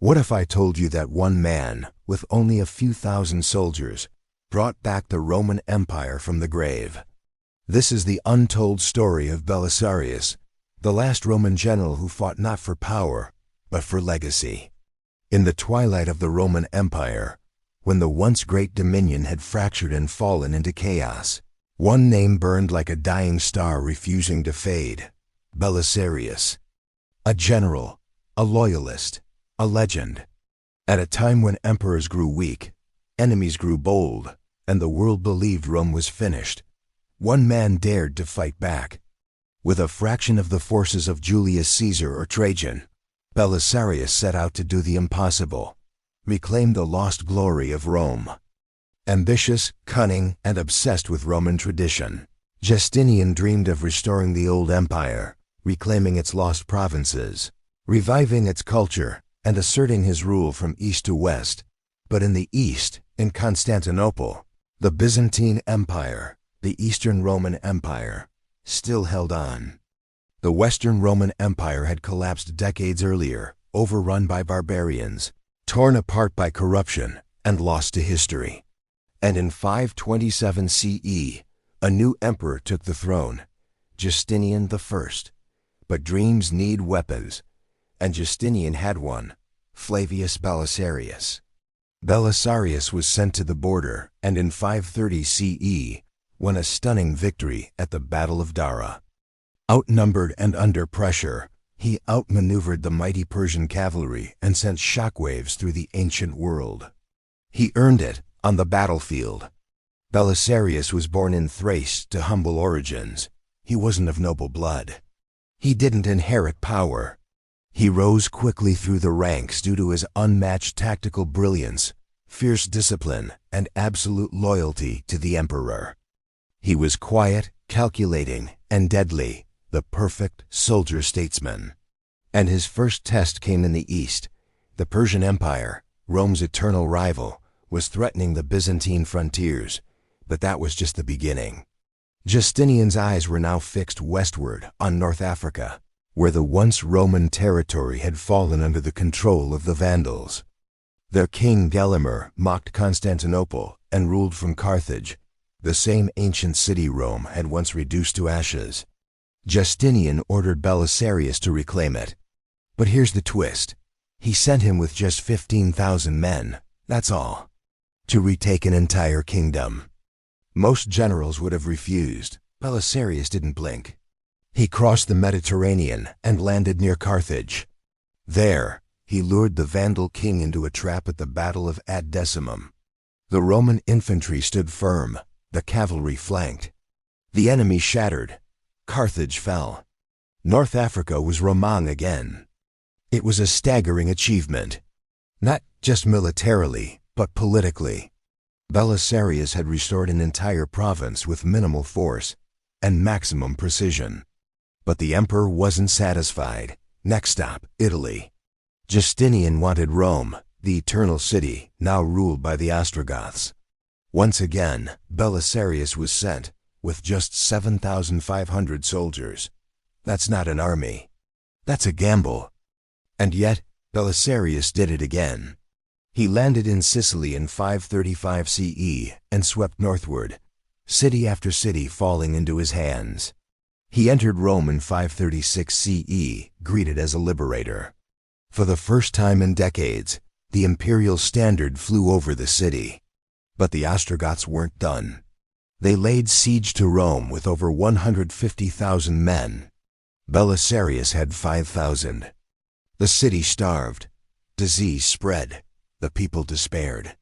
What if I told you that one man, with only a few thousand soldiers, brought back the Roman Empire from the grave? This is the untold story of Belisarius, the last Roman general who fought not for power, but for legacy. In the twilight of the Roman Empire, when the once great dominion had fractured and fallen into chaos, one name burned like a dying star refusing to fade: Belisarius. A general, a loyalist, a legend. At a time when emperors grew weak, enemies grew bold, and the world believed Rome was finished, one man dared to fight back. With a fraction of the forces of Julius Caesar or Trajan, Belisarius set out to do the impossible: reclaim the lost glory of Rome. Ambitious, cunning, and obsessed with Roman tradition, Justinian dreamed of restoring the old empire, reclaiming its lost provinces, reviving its culture, and asserting his rule from east to west. But in the east, in Constantinople, the Byzantine Empire, the Eastern Roman Empire, still held on. The Western Roman Empire had collapsed decades earlier, overrun by barbarians, torn apart by corruption, and lost to history. And in 527 CE, a new emperor took the throne, Justinian I. But dreams need weapons, and Justinian had one: Flavius Belisarius. Belisarius was sent to the border, and in 530 CE, won a stunning victory at the Battle of Dara. Outnumbered and under pressure, he outmaneuvered the mighty Persian cavalry and sent shockwaves through the ancient world. He earned it on the battlefield. Belisarius was born in Thrace to humble origins. He wasn't of noble blood. He didn't inherit power. He rose quickly through the ranks due to his unmatched tactical brilliance, fierce discipline, and absolute loyalty to the emperor. He was quiet, calculating, and deadly, the perfect soldier-statesman. And his first test came in the east. The Persian Empire, Rome's eternal rival, was threatening the Byzantine frontiers, but that was just the beginning. Justinian's eyes were now fixed westward on North Africa, where the once Roman territory had fallen under the control of the Vandals. Their king Gelimer mocked Constantinople and ruled from Carthage, the same ancient city Rome had once reduced to ashes. Justinian ordered Belisarius to reclaim it. But here's the twist. He sent him with just 15,000 men, that's all, to retake an entire kingdom. Most generals would have refused. Belisarius didn't blink. He crossed the Mediterranean and landed near Carthage. There, he lured the Vandal king into a trap at the Battle of Ad-Decimum. The Roman infantry stood firm. The cavalry flanked. The enemy shattered. Carthage fell. North Africa was Roman again. It was a staggering achievement, not just militarily, but politically. Belisarius had restored an entire province with minimal force and maximum precision. But the emperor wasn't satisfied. Next stop, Italy. Justinian wanted Rome, the eternal city, now ruled by the Ostrogoths. Once again, Belisarius was sent, with just 7,500 soldiers. That's not an army. That's a gamble. And yet, Belisarius did it again. He landed in Sicily in 535 CE and swept northward, city after city falling into his hands. He entered Rome in 536 CE, greeted as a liberator. For the first time in decades, the imperial standard flew over the city. But the Ostrogoths weren't done. They laid siege to Rome with over 150,000 men. Belisarius had 5,000. The city starved. Disease spread. The people despaired.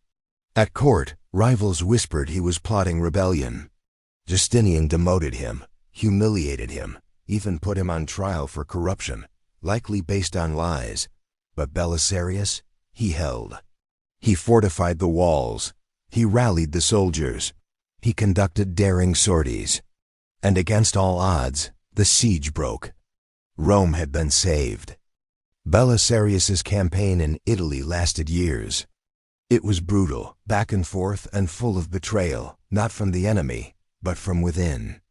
At court, rivals whispered he was plotting rebellion. Justinian demoted him, humiliated him, even put him on trial for corruption, likely based on lies. But Belisarius, he held. He fortified the walls. He rallied the soldiers. He conducted daring sorties. And against all odds, the siege broke. Rome had been saved. Belisarius's campaign in Italy lasted years. It was brutal, back and forth, and full of betrayal, not from the enemy, but from within.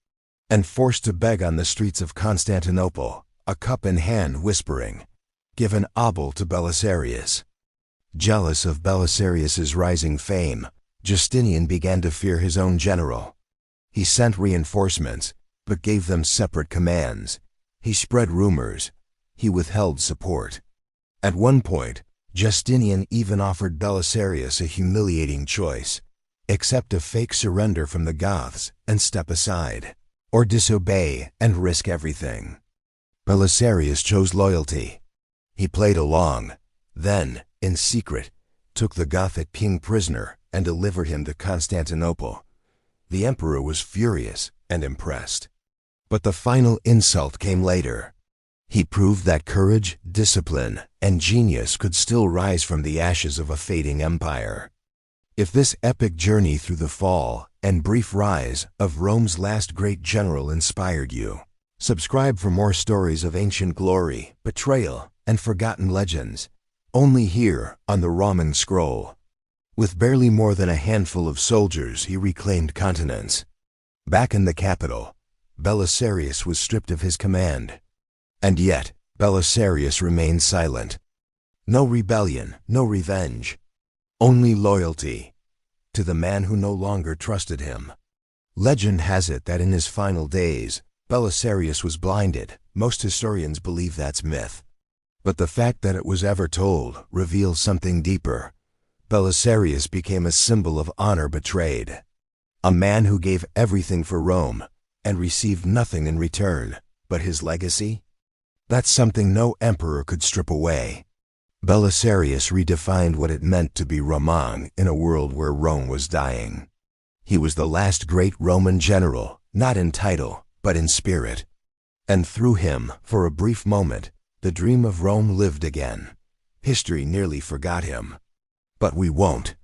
And forced to beg on the streets of Constantinople, a cup in hand whispering, "Give an obol to Belisarius." Jealous of Belisarius's rising fame, Justinian began to fear his own general. He sent reinforcements, but gave them separate commands. He spread rumors. He withheld support. At one point, Justinian even offered Belisarius a humiliating choice: accept a fake surrender from the Goths and step aside, or disobey and risk everything. Belisarius chose loyalty. He played along, then, in secret, took the Gothic king prisoner and delivered him to Constantinople. The emperor was furious and impressed. But the final insult came later. He proved that courage, discipline, and genius could still rise from the ashes of a fading empire. If this epic journey through the fall and brief rise of Rome's last great general inspired you, subscribe for more stories of ancient glory, betrayal, and forgotten legends, only here on the Roman Scroll. With barely more than a handful of soldiers, he reclaimed continents. Back in the capital, Belisarius was stripped of his command. And yet, Belisarius remained silent. No rebellion, no revenge. Only loyalty to the man who no longer trusted him. Legend has it that in his final days, Belisarius was blinded. Most historians believe that's myth. But the fact that it was ever told reveals something deeper. Belisarius became a symbol of honor betrayed. A man who gave everything for Rome and received nothing in return. But his legacy? That's something no emperor could strip away. Belisarius redefined what it meant to be Roman in a world where Rome was dying. He was the last great Roman general, not in title, but in spirit. And through him, for a brief moment, the dream of Rome lived again. History nearly forgot him. But we won't.